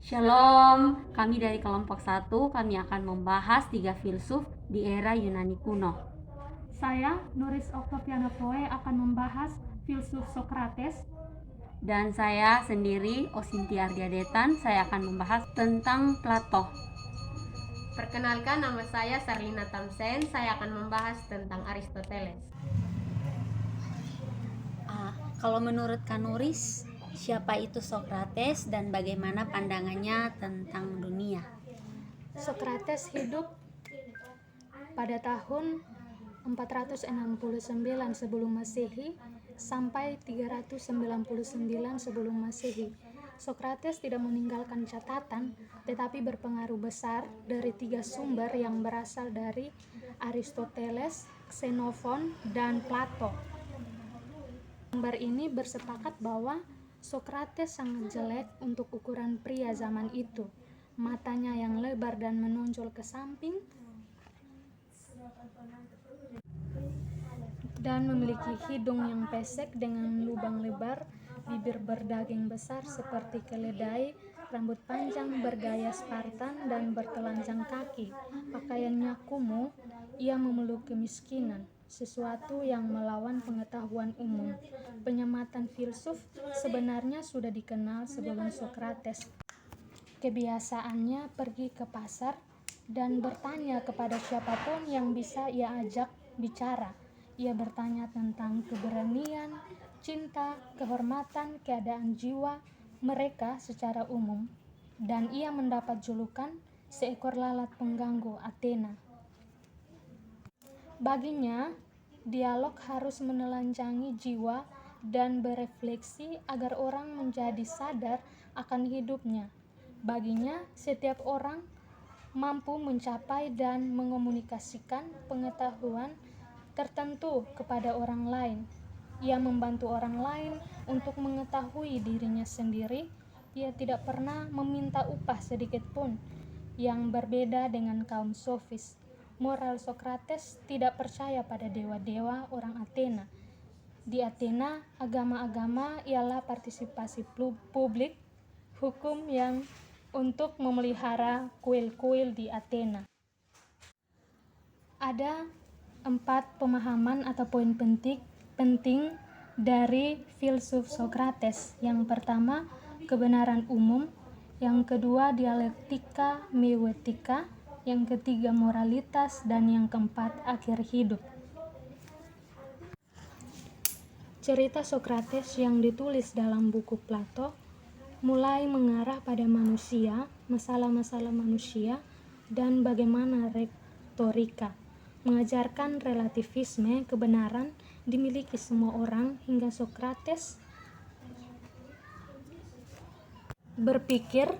Shalom, kami dari kelompok 1, kami akan membahas 3 filsuf di era Yunani kuno. Saya, Nuris Oktaviana Poe, akan membahas filsuf Sokrates. Dan saya sendiri, Osintia Ardiadetan, saya akan membahas tentang Plato. Perkenalkan, nama saya Sarlina Tamsen, saya akan membahas tentang Aristoteles. Kalau menurut Kanuris, siapa itu Sokrates dan bagaimana pandangannya tentang dunia? Sokrates hidup pada tahun 469 sebelum Masehi sampai 399 sebelum Masehi. Sokrates tidak meninggalkan catatan, tetapi berpengaruh besar dari 3 sumber yang berasal dari Aristoteles, Xenophon, dan Plato. Sumber ini bersepakat bahwa Sokrates sangat jelek untuk ukuran pria zaman itu. Matanya yang lebar dan menonjol ke samping, dan memiliki hidung yang pesek dengan lubang lebar, bibir berdaging besar seperti keledai, rambut panjang bergaya Spartan dan bertelanjang kaki. Pakaiannya kumuh, ia memeluk kemiskinan, sesuatu yang melawan pengetahuan umum. Penyematan filsuf sebenarnya sudah dikenal sebelum Sokrates. Kebiasaannya pergi ke pasar dan bertanya kepada siapapun yang bisa ia ajak bicara. Ia bertanya tentang keberanian, cinta, kehormatan, keadaan jiwa mereka secara umum, dan ia mendapat julukan seekor lalat pengganggu Athena. Baginya, dialog harus menelanjangi jiwa dan berefleksi agar orang menjadi sadar akan hidupnya. Baginya, setiap orang mampu mencapai dan mengomunikasikan pengetahuan tertentu kepada orang lain. Ia membantu orang lain untuk mengetahui dirinya sendiri. Ia tidak pernah meminta upah sedikit pun, yang berbeda dengan kaum sofis. Moral Sokrates tidak percaya pada dewa-dewa orang Athena. Di Athena, agama-agama ialah partisipasi publik, hukum yang untuk memelihara kuil-kuil di Athena. Ada 4 pemahaman atau poin penting dari filsuf Sokrates. Yang pertama, kebenaran umum. Yang kedua, dialektika meuetika. Yang ketiga, moralitas. Dan yang keempat, akhir hidup. Cerita Sokrates yang ditulis dalam buku Plato mulai mengarah pada manusia, masalah-masalah manusia, dan bagaimana retorika. Mengajarkan relativisme kebenaran dimiliki semua orang hingga Sokrates berpikir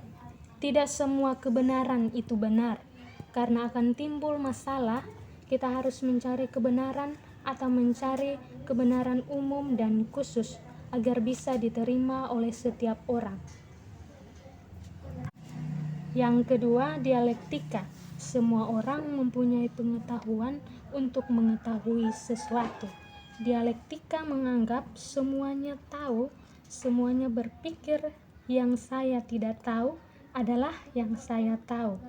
tidak semua kebenaran itu benar. Karena akan timbul masalah, kita harus mencari kebenaran atau mencari kebenaran umum dan khusus agar bisa diterima oleh setiap orang. Yang kedua, dialektika. Semua orang mempunyai pengetahuan untuk mengetahui sesuatu. Dialektika menganggap semuanya tahu, semuanya berpikir yang saya tidak tahu adalah yang saya tahu.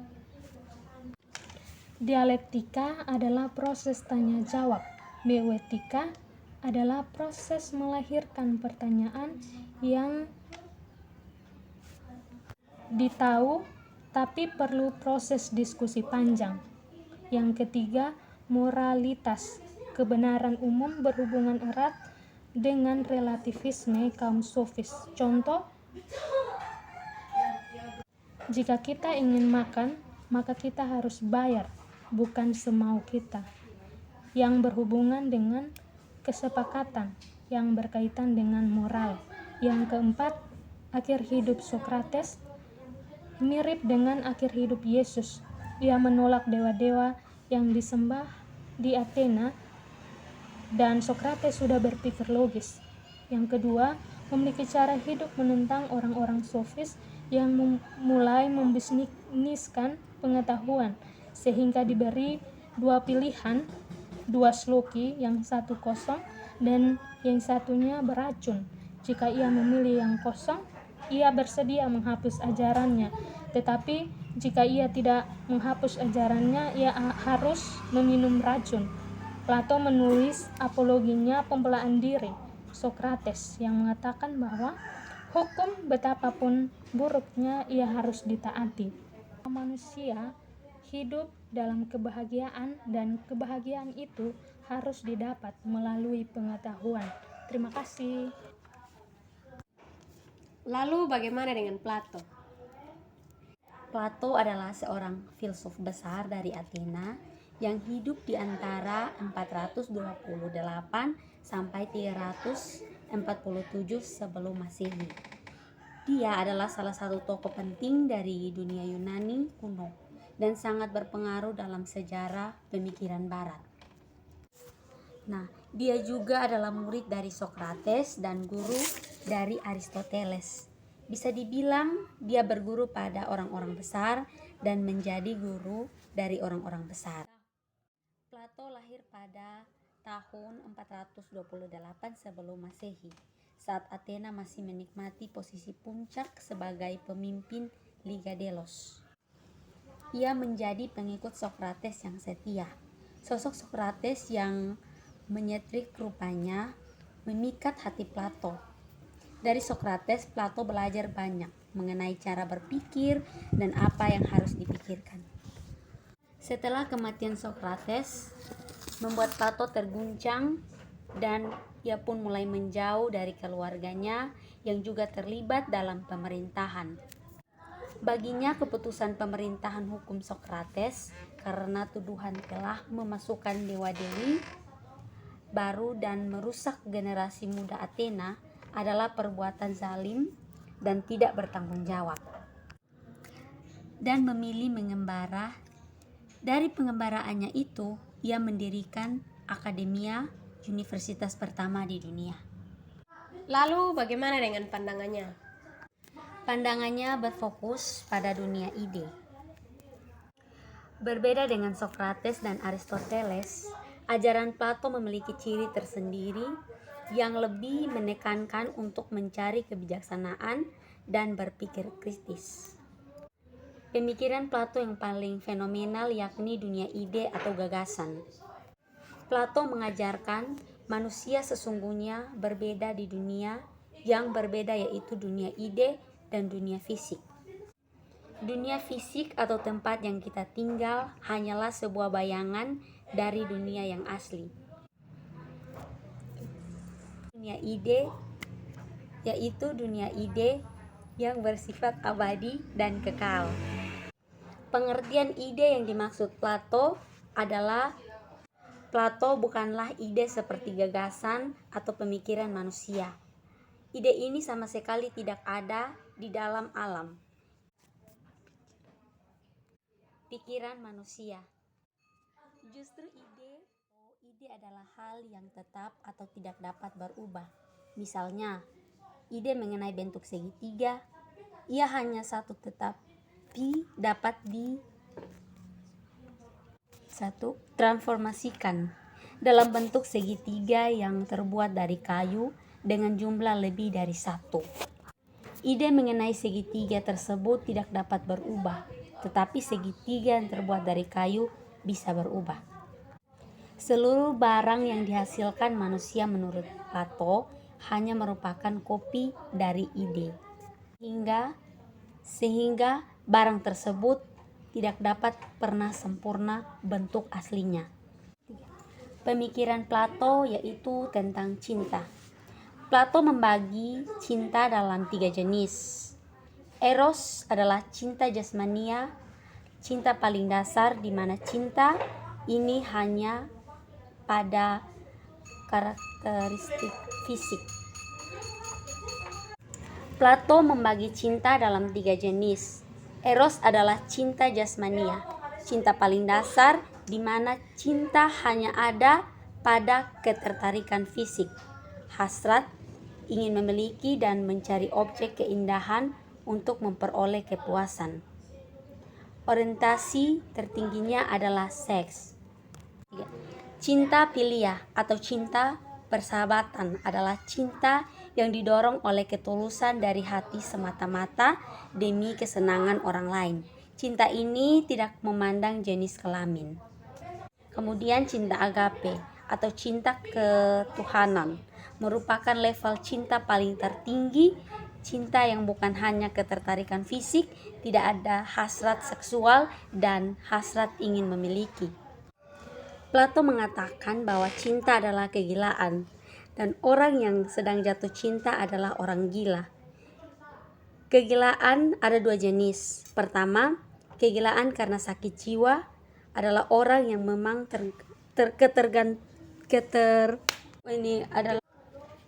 Dialektika adalah proses tanya jawab. Meuetika adalah proses melahirkan pertanyaan yang ditahu tapi perlu proses diskusi panjang. Yang ketiga, moralitas. Kebenaran umum berhubungan erat dengan relativisme kaum sofis. Contoh, jika kita ingin makan, maka kita harus bayar, bukan semau kita. Yang berhubungan dengan kesepakatan, yang berkaitan dengan moral. Yang keempat, akhir hidup Sokrates mirip dengan akhir hidup Yesus. Ia menolak dewa-dewa yang disembah di Athena, dan Sokrates sudah berpikir logis. Yang kedua, memiliki cara hidup menentang orang-orang sofis yang mulai membisniskan pengetahuan, sehingga diberi 2 pilihan, 2 sloki, yang satu kosong dan yang satunya beracun. Jika ia memilih yang kosong, ia bersedia menghapus ajarannya. Tetapi jika ia tidak menghapus ajarannya, ia harus meminum racun. Plato menulis apologinya pembelaan diri Sokrates yang mengatakan bahwa hukum betapapun buruknya ia harus ditaati. Manusia hidup dalam kebahagiaan, dan kebahagiaan itu harus didapat melalui pengetahuan. Terima kasih. Lalu bagaimana dengan Plato? Plato adalah seorang filsuf besar dari Athena yang hidup di antara 428 sampai 347 sebelum Masehi. Dia adalah salah satu tokoh penting dari dunia Yunani kuno dan sangat berpengaruh dalam sejarah pemikiran barat. Nah, dia juga adalah murid dari Sokrates dan guru dari Aristoteles. Bisa dibilang dia berguru pada orang-orang besar dan menjadi guru dari orang-orang besar. Plato lahir pada tahun 428 sebelum Masehi, saat Athena masih menikmati posisi puncak sebagai pemimpin Liga Delos. Ia menjadi pengikut Sokrates yang setia. Sosok Sokrates yang menyetrik rupanya memikat hati Plato. Dari Sokrates, Plato belajar banyak mengenai cara berpikir dan apa yang harus dipikirkan. Setelah kematian Sokrates, membuat Plato terguncang dan ia pun mulai menjauh dari keluarganya yang juga terlibat dalam pemerintahan. Baginya keputusan pemerintahan hukum Sokrates karena tuduhan telah memasukkan dewa-dewi baru dan merusak generasi muda Athena adalah perbuatan zalim dan tidak bertanggung jawab. Dan memilih mengembara. Dari pengembaraannya itu, ia mendirikan Akademia, universitas pertama di dunia. Lalu bagaimana dengan pandangannya? Pandangannya berfokus pada dunia ide. Berbeda dengan Sokrates dan Aristoteles, ajaran Plato memiliki ciri tersendiri yang lebih menekankan untuk mencari kebijaksanaan dan berpikir kritis. Pemikiran Plato yang paling fenomenal yakni dunia ide atau gagasan. Plato mengajarkan manusia sesungguhnya berbeda di dunia yang berbeda, yaitu dunia ide dan dunia fisik. Dunia fisik atau tempat yang kita tinggal hanyalah sebuah bayangan dari dunia yang asli. Dunia ide yaitu dunia ide yang bersifat abadi dan kekal. Pengertian ide yang dimaksud Plato adalah Plato bukanlah ide seperti gagasan atau pemikiran manusia. Ide ini sama sekali tidak ada di dalam alam pikiran manusia. Justru ide adalah hal yang tetap atau tidak dapat berubah. Misalnya, ide mengenai bentuk segitiga, ia hanya satu tetapi dapat transformasikan dalam bentuk segitiga yang terbuat dari kayu dengan jumlah lebih dari satu. Ide mengenai segitiga tersebut tidak dapat berubah, tetapi segitiga yang terbuat dari kayu bisa berubah. Seluruh barang yang dihasilkan manusia menurut Plato hanya merupakan kopi dari ide. Sehingga barang tersebut tidak dapat pernah sempurna bentuk aslinya. Pemikiran Plato yaitu tentang cinta. Plato membagi cinta dalam 3 jenis. Eros adalah cinta jasmania, cinta paling dasar di mana cinta ini hanya pada karakteristik fisik. Plato membagi cinta dalam 3 jenis. Eros adalah cinta jasmania, cinta paling dasar di mana cinta hanya ada pada ketertarikan fisik, hasrat, ingin memiliki dan mencari objek keindahan untuk memperoleh kepuasan. Orientasi tertingginya adalah seks. Cinta philia atau cinta persahabatan adalah cinta yang didorong oleh ketulusan dari hati semata-mata demi kesenangan orang lain. Cinta ini tidak memandang jenis kelamin. Kemudian cinta agape atau cinta ketuhanan merupakan level cinta paling tertinggi, cinta yang bukan hanya ketertarikan fisik, tidak ada hasrat seksual dan hasrat ingin memiliki. Plato mengatakan bahwa cinta adalah kegilaan dan orang yang sedang jatuh cinta adalah orang gila. Kegilaan ada dua jenis. Pertama, kegilaan karena sakit jiwa adalah orang yang memang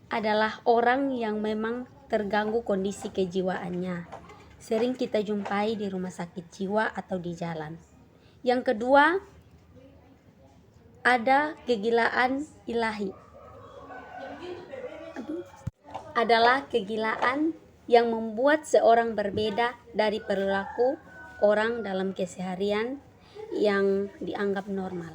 adalah orang yang memang terganggu kondisi kejiwaannya. Sering kita jumpai di rumah sakit jiwa atau di jalan. Yang kedua, ada kegilaan ilahi. Adalah kegilaan yang membuat seorang berbeda dari perilaku orang dalam keseharian yang dianggap normal.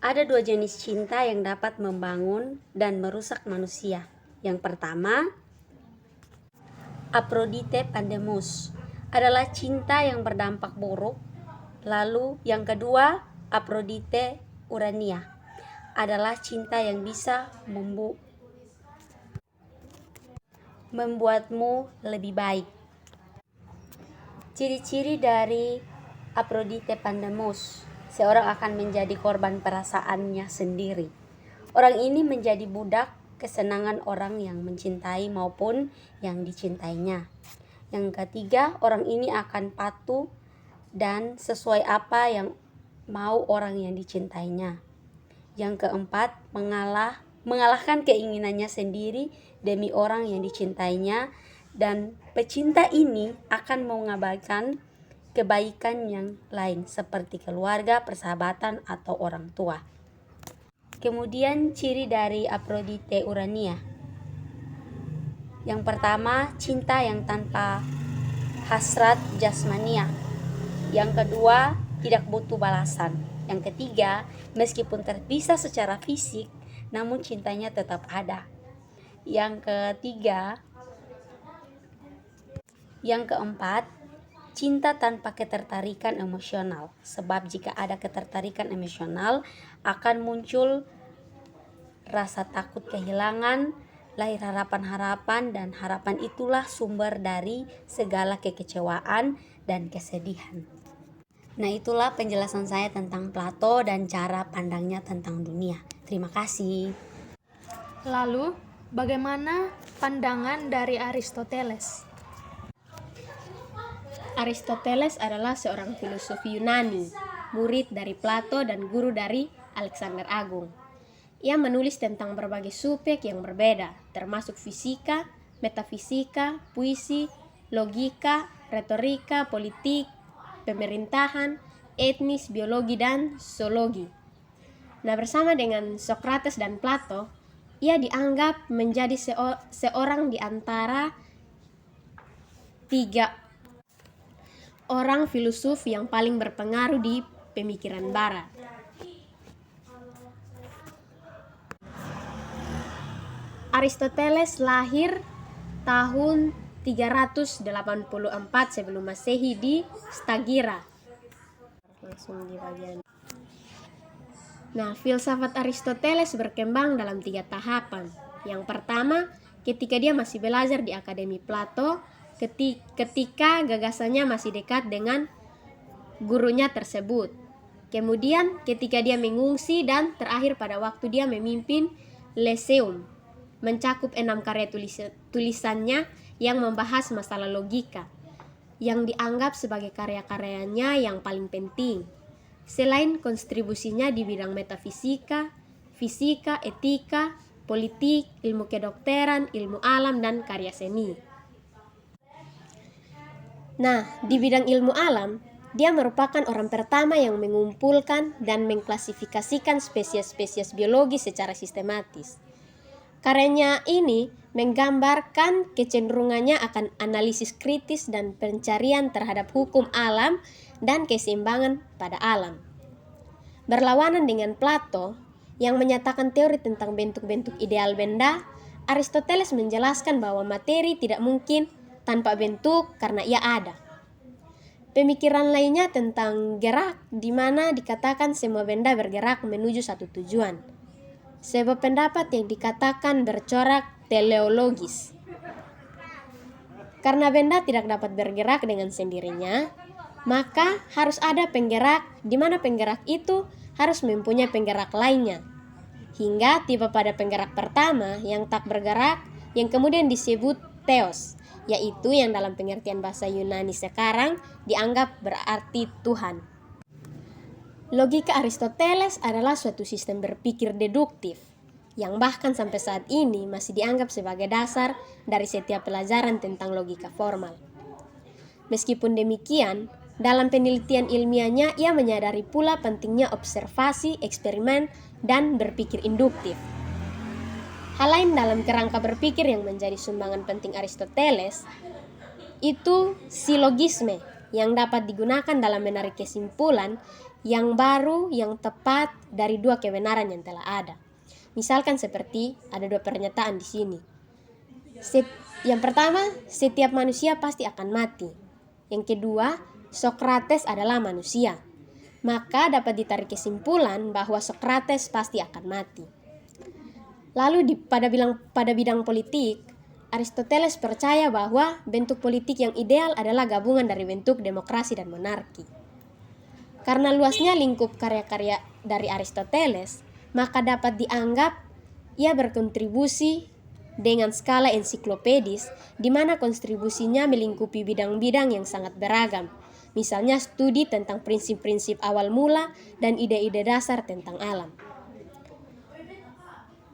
Ada dua jenis cinta yang dapat membangun dan merusak manusia. Yang pertama, Aphrodite Pandemos adalah cinta yang berdampak buruk. Lalu yang kedua, Aphrodite Urania adalah cinta yang bisa membuatmu lebih baik. Ciri-ciri dari Aphrodite Pandemos: seorang akan menjadi korban perasaannya sendiri. Orang ini menjadi budak kesenangan orang yang mencintai maupun yang dicintainya. Yang ketiga, orang ini akan patuh dan sesuai apa yang mau orang yang dicintainya. Yang keempat, mengalahkan keinginannya sendiri demi orang yang dicintainya, dan pecinta ini akan mengabaikan kebaikan yang lain seperti keluarga, persahabatan, atau orang tua. Kemudian ciri dari Aphrodite Urania. Yang pertama, cinta yang tanpa hasrat jasmania. Yang kedua, tidak butuh balasan. Yang ketiga, meskipun terpisah secara fisik, namun cintanya tetap ada. Yang keempat, cinta tanpa ketertarikan emosional. Sebab jika ada ketertarikan emosional, akan muncul rasa takut kehilangan, lahir harapan-harapan, dan harapan itulah sumber dari segala kekecewaan dan kesedihan. Nah, itulah penjelasan saya tentang Plato dan cara pandangnya tentang dunia. Terima kasih. Lalu, bagaimana pandangan dari Aristoteles? Aristoteles adalah seorang filosof Yunani, murid dari Plato dan guru dari Alexander Agung. Ia menulis tentang berbagai subjek yang berbeda, termasuk fisika, metafisika, puisi, logika, retorika, politik, pemerintahan, etnis, biologi, dan zoologi. Nah, bersama dengan Socrates dan Plato, ia dianggap menjadi seorang di antara 3 orang filosof yang paling berpengaruh di pemikiran Barat. Aristoteles lahir tahun 384 sebelum Masehi di Stagira. Langsung di bagian. Nah, filsafat Aristoteles berkembang dalam 3 tahapan. Yang pertama, ketika dia masih belajar di Akademi Plato, ketika gagasannya masih dekat dengan gurunya tersebut. Kemudian ketika dia mengungsi, dan terakhir pada waktu dia memimpin Lyceum, mencakup 6 karya tulisannya yang membahas masalah logika, yang dianggap sebagai karya-karyanya yang paling penting. Selain kontribusinya di bidang metafisika, fisika, etika, politik, ilmu kedokteran, ilmu alam, dan karya seni. Nah, di bidang ilmu alam, dia merupakan orang pertama yang mengumpulkan dan mengklasifikasikan spesies-spesies biologi secara sistematis. Karyanya ini menggambarkan kecenderungannya akan analisis kritis dan pencarian terhadap hukum alam dan keseimbangan pada alam. Berlawanan dengan Plato yang menyatakan teori tentang bentuk-bentuk ideal benda, Aristoteles menjelaskan bahwa materi tidak mungkin tanpa bentuk karena ia ada. Pemikiran lainnya tentang gerak, di mana dikatakan semua benda bergerak menuju satu tujuan. Sebuah pendapat yang dikatakan bercorak teleologis. Karena benda tidak dapat bergerak dengan sendirinya, maka harus ada penggerak, di mana penggerak itu harus mempunyai penggerak lainnya. Hingga tiba pada penggerak pertama yang tak bergerak, yang kemudian disebut theos, yaitu yang dalam pengertian bahasa Yunani sekarang dianggap berarti Tuhan. Logika Aristoteles adalah suatu sistem berpikir deduktif, yang bahkan sampai saat ini masih dianggap sebagai dasar dari setiap pelajaran tentang logika formal. Meskipun demikian, dalam penelitian ilmiahnya ia menyadari pula pentingnya observasi, eksperimen, dan berpikir induktif. Hal lain dalam kerangka berpikir yang menjadi sumbangan penting Aristoteles itu silogisme yang dapat digunakan dalam menarik kesimpulan yang baru, yang tepat dari dua kebenaran yang telah ada. Misalkan seperti ada dua pernyataan di sini. Yang pertama, setiap manusia pasti akan mati. Yang kedua, Sokrates adalah manusia. Maka dapat ditarik kesimpulan bahwa Sokrates pasti akan mati. Lalu pada bidang politik, Aristoteles percaya bahwa bentuk politik yang ideal adalah gabungan dari bentuk demokrasi dan monarki. Karena luasnya lingkup karya-karya dari Aristoteles, maka dapat dianggap ia berkontribusi dengan skala ensiklopedis, di mana kontribusinya melingkupi bidang-bidang yang sangat beragam. Misalnya studi tentang prinsip-prinsip awal mula dan ide-ide dasar tentang alam.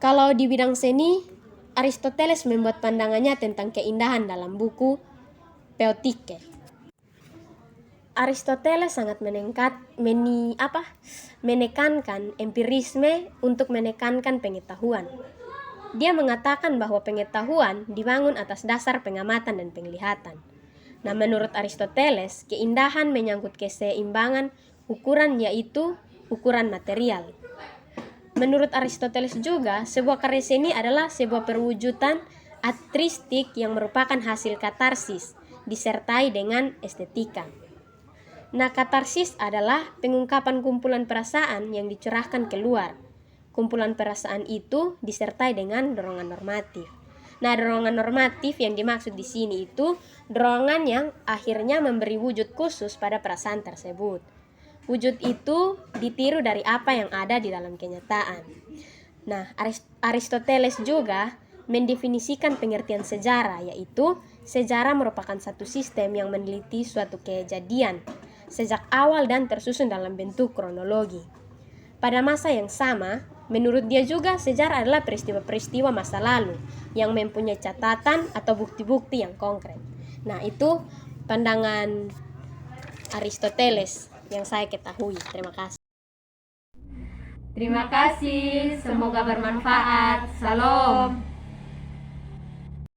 Kalau di bidang seni, Aristoteles membuat pandangannya tentang keindahan dalam buku Poetike. Aristoteles sangat menekankan empirisme untuk menekankan pengetahuan. Dia mengatakan bahwa pengetahuan dibangun atas dasar pengamatan dan penglihatan. Nah, menurut Aristoteles, keindahan menyangkut keseimbangan ukuran, yaitu ukuran material. Menurut Aristoteles juga, sebuah karya seni adalah sebuah perwujudan artistik yang merupakan hasil katarsis, disertai dengan estetika. Nah, katarsis adalah pengungkapan kumpulan perasaan yang dicurahkan keluar. Kumpulan perasaan itu disertai dengan dorongan normatif. Nah, dorongan normatif yang dimaksud di sini itu dorongan yang akhirnya memberi wujud khusus pada perasaan tersebut. Wujud itu ditiru dari apa yang ada di dalam kenyataan. Nah, Aristoteles juga mendefinisikan pengertian sejarah, yaitu sejarah merupakan satu sistem yang meneliti suatu kejadian sejak awal dan tersusun dalam bentuk kronologi. Pada masa yang sama, menurut dia juga sejarah adalah peristiwa-peristiwa masa lalu yang mempunyai catatan atau bukti-bukti yang konkret. Nah, itu pandangan Aristoteles yang saya ketahui. Terima kasih. Terima kasih, semoga bermanfaat. Salam.